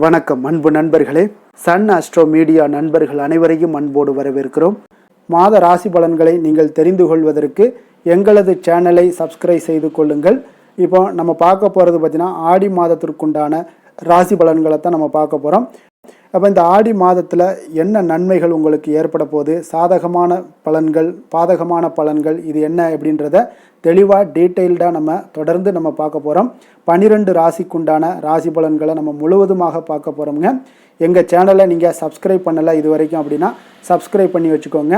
வணக்கம் அன்பு நண்பர்களே, சன் ஆஸ்ட்ரோ மீடியா நண்பர்கள் அனைவரையும் அன்போடு வரவேற்கிறோம். மாத ராசி பலன்களை நீங்கள் தெரிந்து கொள்வதற்கு எங்களது சேனலை சப்ஸ்கிரைப் செய்து கொள்ளுங்கள். இப்போ நம்ம பார்க்க போகிறது பார்த்தீங்கன்னா ஆடி மாதத்திற்குண்டான ராசி பலன்களை தான் நம்ம பார்க்க போகிறோம். அப்போ இந்த ஆடி மாதத்தில் என்ன நன்மைகள் உங்களுக்கு ஏற்பட போகுது, சாதகமான பலன்கள், பாதகமான பலன்கள், இது என்ன அப்படின்றத தெளிவாக டீட்டெயில்டாக நம்ம தொடர்ந்து நம்ம பார்க்க போகிறோம். 12 ராசிக்குண்டான ராசி பலன்களை நம்ம முழுவதுமாக பார்க்க போகிறோம்ங்க. எங்கள் சேனலை நீங்கள் சப்ஸ்கிரைப் பண்ணலை இது வரைக்கும் அப்படின்னா சப்ஸ்கிரைப் பண்ணி வச்சுக்கோங்க.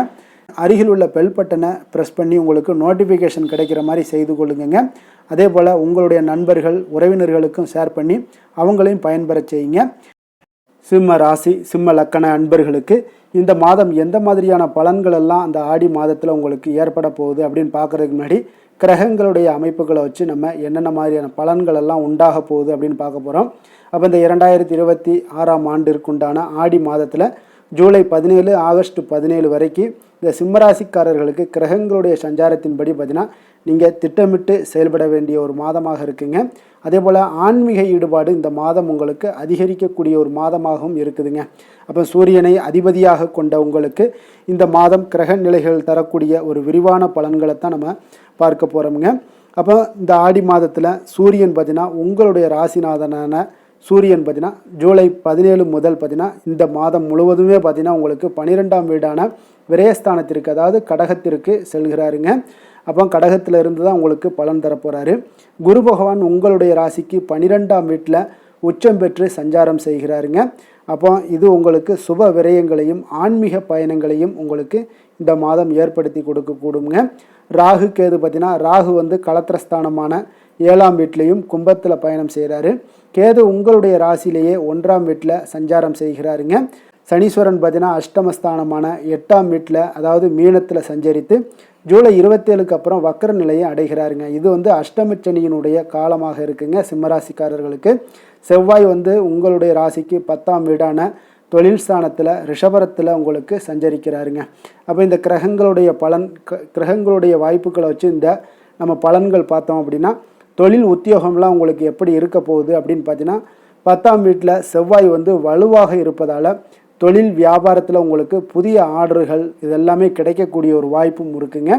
அருகில் உள்ள பெல் பட்டனை ப்ரெஸ் பண்ணி உங்களுக்கு நோட்டிஃபிகேஷன் கிடைக்கிற மாதிரி செய்து கொள்ளுங்க. அதே போல் உங்களுடைய நண்பர்கள் உறவினர்களுக்கும் ஷேர் பண்ணி அவங்களையும் பயன்பெற செய்யுங்க. சிம்ம ராசி சிம்ம லக்கண அன்பர்களுக்கு இந்த மாதம் எந்த மாதிரியான பலன்கள் எல்லாம் அந்த ஆடி மாதத்தில் உங்களுக்கு ஏற்பட போகுது அப்படின்னு பார்க்குறதுக்கு முன்னாடி கிரகங்களுடைய அமைப்புகளை வச்சு நம்ம என்னென்ன மாதிரியான பலன்கள் எல்லாம் உண்டாக போகுது அப்படின்னு பார்க்க போகிறோம். அப்போ இந்த 2026ஆம் ஆண்டிற்குண்டான ஆடி மாதத்தில் ஜூலை 17 ஆகஸ்ட் 17 வரைக்கும் இந்த சிம்மராசிக்காரர்களுக்கு கிரகங்களுடைய சஞ்சாரத்தின்படி பார்த்தீங்கன்னா நீங்கள் திட்டமிட்டு செயல்பட வேண்டிய ஒரு மாதமாக இருக்குங்க. அதே போல் ஆன்மீக ஈடுபாடு இந்த மாதம் உங்களுக்கு அதிகரிக்கக்கூடிய ஒரு மாதமாகவும் இருக்குதுங்க. அப்போ சூரியனை அதிபதியாக கொண்ட உங்களுக்கு இந்த மாதம் கிரக நிலைகள் தரக்கூடிய ஒரு விரிவான பலன்களை தான் நம்ம பார்க்க போகிறோமுங்க. அப்போ இந்த ஆடி மாதத்தில் சூரியன் பார்த்தீங்கன்னா உங்களுடைய ராசிநாதனான சூரியன் பார்த்தீங்கன்னா ஜூலை 17 முதல் பார்த்தீங்கன்னா இந்த மாதம் முழுவதுமே பார்த்தீங்கன்னா உங்களுக்கு 12ஆம் வீடான விரயஸ்தானத்திற்கு, அதாவது கடகத்திற்கு செல்கிறாருங்க. அப்போ கடகத்தில் இருந்து தான் உங்களுக்கு பலன் தரப்போகிறாரு. குரு பகவான் உங்களுடைய ராசிக்கு 12ஆம் வீட்டில் உச்சம் பெற்று சஞ்சாரம் செய்கிறாருங்க. அப்போ இது உங்களுக்கு சுப விரயங்களையும் ஆன்மீக பயணங்களையும் உங்களுக்கு இந்த மாதம் ஏற்படுத்தி கொடுக்கக்கூடுங்க. ராகு கேது பார்த்தீங்கன்னா ராகு வந்து களத்திரஸ்தானமான 7ஆம் வீட்லேயும் கும்பத்தில் பயணம் செய்கிறாரு. கேது உங்களுடைய ராசியிலேயே 1ஆம் வீட்டில் சஞ்சாரம் செய்கிறாருங்க. சனீஸ்வரன் பார்த்தீங்கன்னா அஷ்டமஸ்தானமான 8ஆம் வீட்டில், அதாவது மீனத்தில் சஞ்சரித்து ஜூலை 27க்கு அப்புறம் வக்கர நிலையை அடைகிறாருங்க. இது வந்து அஷ்டமச்சனியினுடைய காலமாக இருக்குங்க சிம்மராசிக்காரர்களுக்கு. செவ்வாய் வந்து உங்களுடைய ராசிக்கு 10ஆம் வீடான தொழில் ஸ்தானத்தில் ரிஷபரத்தில் உங்களுக்கு சஞ்சரிக்கிறாருங்க. அப்போ இந்த கிரகங்களுடைய வாய்ப்புகளை வச்சு இந்த நம்ம பலன்கள் பார்த்தோம் அப்படின்னா தொழில் உத்தியோகம்லாம் உங்களுக்கு எப்படி இருக்க போகுது அப்படின்னு பார்த்தீங்கன்னா 10ஆம் வீட்டில் செவ்வாய் வந்து வலுவாக இருப்பதால் தொழில் வியாபாரத்தில் உங்களுக்கு புதிய ஆர்டர்கள் இதெல்லாமே கிடைக்கக்கூடிய ஒரு வாய்ப்பும் இருக்குங்க.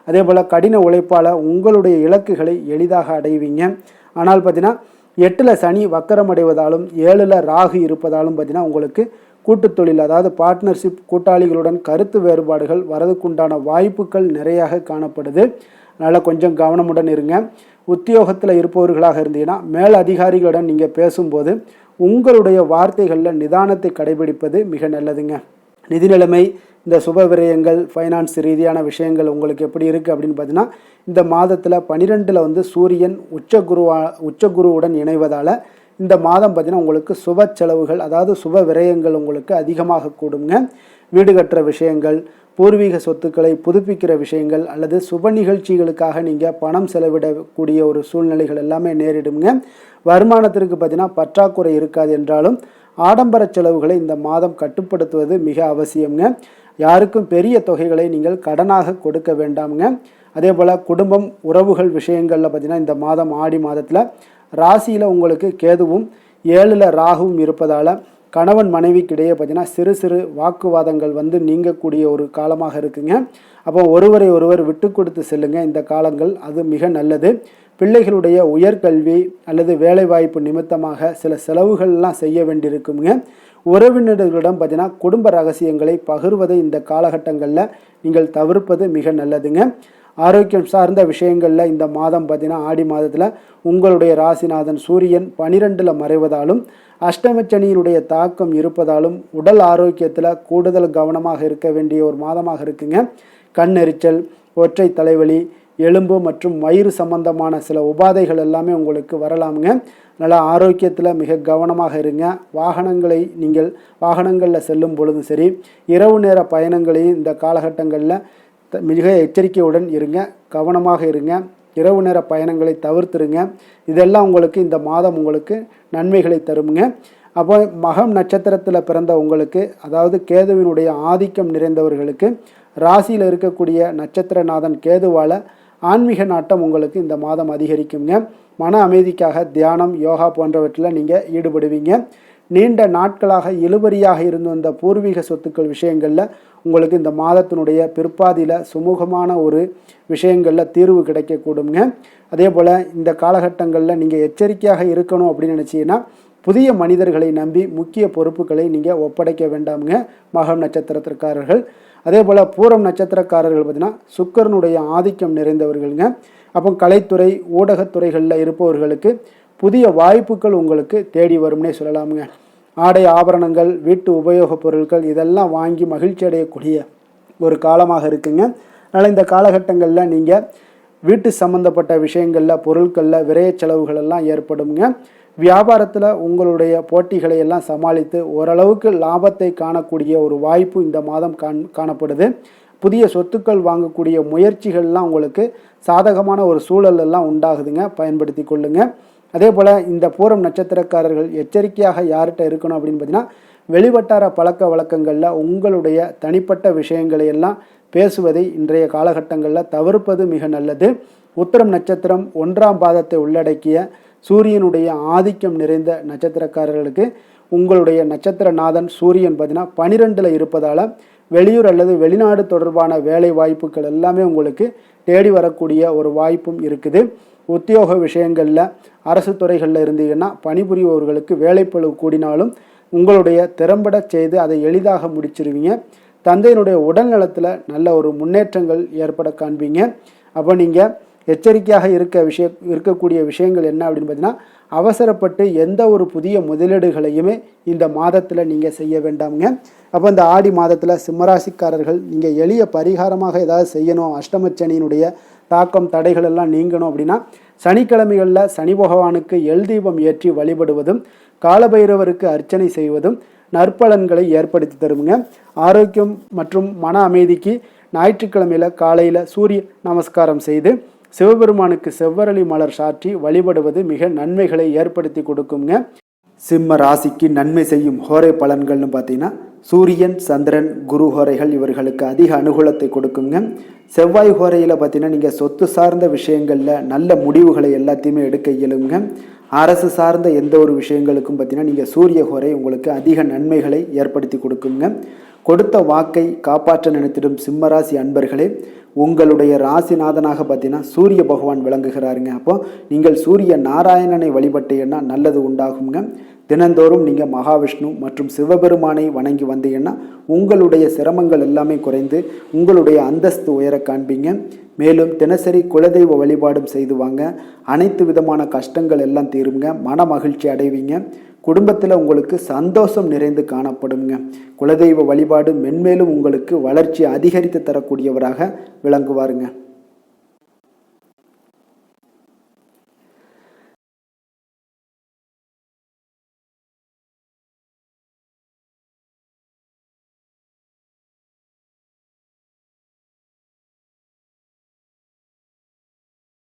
அதே போல் கடின உழைப்பால் உங்களுடைய இலக்குகளை எளிதாக அடைவீங்க. ஆனால் பார்த்தீங்கன்னா 8ல் சனி வக்கரம் அடைவதாலும் 7ல் ராகு இருப்பதாலும் பார்த்தீங்கன்னா உங்களுக்கு கூட்டுத் தொழில், அதாவது பார்ட்னர்ஷிப், கூட்டாளிகளுடன் கருத்து வேறுபாடுகள் வரதுக்குண்டான வாய்ப்புகள் நிறையாக காணப்படுது. அதனால் கொஞ்சம் கவனமுடன் இருங்க. உத்தியோகத்தில் இருப்பவர்களாக இருந்தீங்கன்னா மேல் அதிகாரிகளுடன் நீங்கள் பேசும்போது உங்களுடைய வார்த்தைகளில் நிதானத்தை கடைபிடிப்பது மிக நல்லதுங்க. நிதி நிலைமை, இந்த சுப விரயங்கள், ஃபைனான்ஸ் ரீதியான விஷயங்கள் உங்களுக்கு எப்படி இருக்குது அப்படின்னு பார்த்தீங்கன்னா இந்த மாதத்தில் 12ல் வந்து சூரியன் உச்சகுருவுடன் இணைவதால் இந்த மாதம் பார்த்தீங்கன்னா உங்களுக்கு சுப செலவுகள், அதாவது சுப விரயங்கள் உங்களுக்கு அதிகமாக கூடுங்க. வீடு கட்டுற விஷயங்கள், பூர்வீக சொத்துக்களை புதுப்பிக்கிற விஷயங்கள் அல்லது சுப நிகழ்ச்சிகளுக்காக நீங்கள் பணம் செலவிடக்கூடிய ஒரு சூழ்நிலைகள் எல்லாமே நேரிடுங்க. வருமானத்திற்கு பார்த்தீங்கன்னா பற்றாக்குறை இருக்காது என்றாலும் ஆடம்பர செலவுகளை இந்த மாதம் கட்டுப்படுத்துவது மிக அவசியம்ங்க. யாருக்கும் பெரிய தொகைகளை நீங்கள் கடனாக கொடுக்க வேண்டாமுங்க. அதே போல் குடும்பம், உறவுகள் விஷயங்களில் பார்த்தீங்கன்னா இந்த மாதம் ஆடி மாதத்தில் ராசியில் உங்களுக்கு கேதுவும் 7ல் ராகுவும் இருப்பதால் கணவன் மனைவிக்கிடையே பார்த்தீங்கன்னா சிறு சிறு வாக்குவாதங்கள் வந்து நீங்கக்கூடிய ஒரு காலமாக இருக்குங்க. அப்போ ஒருவரை ஒருவர் விட்டு கொடுத்து செல்லுங்க இந்த காலங்கள், அது மிக நல்லது. பிள்ளைகளுடைய உயர்கல்வி அல்லது வேலைவாய்ப்பு நிமித்தமாக சில செலவுகள்லாம் செய்ய வேண்டியிருக்குங்க. உறவினர்களிடம் பார்த்தீங்கன்னா குடும்ப ரகசியங்களை பகிர்வதை இந்த காலகட்டங்களில் நீங்கள் தவிர்ப்பது மிக நல்லதுங்க. ஆரோக்கியம் சார்ந்த விஷயங்களில் இந்த மாதம் பார்த்தீங்கன்னா ஆடி மாதத்தில் உங்களுடைய ராசிநாதன் சூரியன் 12ல் மறைவதாலும் அஷ்டமச்சனியினுடைய தாக்கம் இருப்பதாலும் உடல் ஆரோக்கியத்தில் கூடுதல் கவனமாக இருக்க வேண்டிய ஒரு மாதமாக இருக்குங்க. கண் எரிச்சல், ஒற்றை தலைவலி, எலும்பு மற்றும் வயிறு சம்பந்தமான சில உபாதைகள் எல்லாமே உங்களுக்கு வரலாமுங்க. அதனால் ஆரோக்கியத்தில் மிக கவனமாக இருங்க. வாகனங்களில் செல்லும் பொழுதும் சரி, இரவு நேர பயணங்களையும் இந்த காலகட்டங்களில் மிக எச்சரிக்கையுடன் இருங்க, கவனமாக இருங்க. இரவு நேர பயணங்களை தவிர்த்துருங்க. இதெல்லாம் உங்களுக்கு இந்த மாதம் உங்களுக்கு நன்மைகளை தருங்க. அப்போ மகம் நட்சத்திரத்தில் பிறந்த உங்களுக்கு, அதாவது கேதுவினுடைய ஆதிக்கம் நிறைந்தவர்களுக்கு ராசியில் இருக்கக்கூடிய நட்சத்திரநாதன் கேதுவால் ஆன்மீக நாட்டம் உங்களுக்கு இந்த மாதம் அதிகரிக்குங்க. மன அமைதிக்காக தியானம், யோகா போன்றவற்றில் நீங்கள் ஈடுபடுவீங்க. நீண்ட நாட்களாக இழுபறியாக இருந்து வந்த பூர்வீக சொத்துக்கள் விஷயங்களில் உங்களுக்கு இந்த மாதத்தினுடைய பிற்பாதியில் சுமூகமான ஒரு விஷயங்களில் தீர்வு கிடைக்கக்கூடுங்க. அதே போல் இந்த காலகட்டங்களில் நீங்கள் எச்சரிக்கையாக இருக்கணும் அப்படின்னு நினச்சிங்கன்னா புதிய மனிதர்களை நம்பி முக்கிய பொறுப்புகளை நீங்கள் ஒப்படைக்க வேண்டாமுங்க மகம் நட்சத்திரத்திற்காரர்கள். அதே போல் பூரம் நட்சத்திரக்காரர்கள் பார்த்திங்கன்னா சுக்கிரனுடைய ஆதிக்கம் நிறைந்தவர்களுங்க. அப்போ கலைத்துறை ஊடகத்துறைகளில் இருப்பவர்களுக்கு புதிய வாய்ப்புகள் உங்களுக்கு தேடி வரும்னே சொல்லலாமுங்க. ஆடை ஆபரணங்கள் வீட்டு உபயோகப் பொருட்கள் இதெல்லாம் வாங்கி மகிழ்ச்சி அடையக்கூடிய ஒரு காலமாக இருக்குங்க. அதனால் இந்த காலகட்டங்களில் நீங்கள் வீட்டு சம்மந்தப்பட்ட விஷயங்களில் பொருட்களில் விரைய செலவுகள் எல்லாம் ஏற்படுங்க. வியாபாரத்தில் உங்களுடைய போட்டிகளை எல்லாம் சமாளித்து ஓரளவுக்கு லாபத்தை காணக்கூடிய ஒரு வாய்ப்பு இந்த மாதம் காணப்படுது. புதிய சொத்துக்கள் வாங்கக்கூடிய முயற்சிகள்லாம் உங்களுக்கு சாதகமான ஒரு சூழல் எல்லாம் உண்டாகுதுங்க, பயன்படுத்தி கொள்ளுங்க. அதே போல் இந்த பூரம் நட்சத்திரக்காரர்கள் எச்சரிக்கையாக யார்கிட்ட இருக்கணும் அப்படின்னு பார்த்தீங்கன்னா வெளிவட்டார பழக்க வழக்கங்களில் உங்களுடைய தனிப்பட்ட விஷயங்களை எல்லாம் பேசுவதை இன்றைய காலகட்டங்களில் தவிர்ப்பது மிக நல்லது. உத்திரம் நட்சத்திரம் 1ஆம் பாதத்தை உள்ளடக்கிய சூரியனுடைய ஆதிக்கம் நிறைந்த நட்சத்திரக்காரர்களுக்கு உங்களுடைய நட்சத்திரநாதன் சூரியன் பார்த்தீங்கன்னா 12ல் இருப்பதால் வெளியூர் அல்லது வெளிநாடு தொடர்பான வேலை வாய்ப்புகள் எல்லாமே உங்களுக்கு தேடி வரக்கூடிய ஒரு வாய்ப்பும் இருக்குது. உத்தியோக விஷயங்களில் அரசு துறைகளில் இருந்தீங்கன்னா பணிபுரிபவர்களுக்கு வேலைப்பளு கூடினாலும் உங்களுடைய திறம்பட செய்து அதை எளிதாக முடிச்சிருவீங்க. தந்தையினுடைய உடல் நலத்தில் நல்ல ஒரு முன்னேற்றங்கள் ஏற்பட காண்பீங்க. அப்போ நீங்கள் எச்சரிக்கையாக இருக்கக்கூடிய விஷயங்கள் என்ன அப்படின்னு பார்த்தீங்கன்னா அவசரப்பட்டு எந்த ஒரு புதிய முதலீடுகளையுமே இந்த மாதத்தில் நீங்கள் செய்ய வேண்டாமுங்க. அப்போ இந்த ஆடி மாதத்தில் சிம்மராசிக்காரர்கள் நீங்கள் எளிய பரிகாரமாக ஏதாவது செய்யணும், அஷ்டமச்சனியினுடைய தாக்கம் தடைகள் எல்லாம் நீங்கணும் அப்படின்னா சனிக்கிழமைகளில் சனி பகவானுக்கு எல் தீபம் ஏற்றி வழிபடுவதும் காலபைரவருக்கு அர்ச்சனை செய்வதும் நற்பலன்களை ஏற்படுத்தி தருங்க. ஆரோக்கியம் மற்றும் மன அமைதிக்கு ஞாயிற்றுக்கிழமையில் காலையில் சூரிய நமஸ்காரம் செய்து சிவபெருமானுக்கு செவ்வரளி மலர் சாற்றி வழிபடுவது மிக நன்மைகளை ஏற்படுத்தி கொடுக்குங்க. சிம்ம ராசிக்கு நன்மை செய்யும் ஹோரை பலன்கள்னு பார்த்தீங்கன்னா சூரியன் சந்திரன் குரு ஹோரைகள் இவர்களுக்கு அதிக அனுகூலத்தை கொடுக்குங்க. செவ்வாய் ஹோரையில் பார்த்தீங்கன்னா நீங்கள் சொத்து சார்ந்த விஷயங்களில் நல்ல முடிவுகளை எல்லாத்தையுமே எடுக்க இயலுங்க. அரசு சார்ந்த எந்த ஒரு விஷயங்களுக்கும் பார்த்தீங்கன்னா நீங்கள் சூரிய ஹோரை உங்களுக்கு அதிக நன்மைகளை ஏற்படுத்தி கொடுக்குங்க. கொடுத்த வாக்கை காப்பாற்ற நினைத்திடும் சிம்மராசி அன்பர்களே, உங்களுடைய ராசிநாதனாக பார்த்தீங்கன்னா சூரிய பகவான் விளங்குகிறாருங்க. அப்போ நீங்கள் சூரிய நாராயணனை வழிபட்டீங்கன்னா நல்லது உண்டாகுங்க. தினந்தோறும் நீங்கள் மகாவிஷ்ணு மற்றும் சிவபெருமானை வணங்கி வந்தீங்கன்னா உங்களுடைய சிரமங்கள் எல்லாமே குறைந்து உங்களுடைய அந்தஸ்து உயர காண்பீங்க. மேலும் தினசரி குலதெய்வ வழிபாடும் செய்து வாங்க. அனைத்து விதமான கஷ்டங்கள் எல்லாம் தீருங்க. மன மகிழ்ச்சி அடைவீங்க. குடும்பத்தில் உங்களுக்கு சந்தோஷம் நிறைந்து காணப்படுங்க. குலதெய்வ வழிபாடு மென்மேலும் உங்களுக்கு வளர்ச்சி அதிகரித்து தரக்கூடியவராக விளங்குவாருங்க.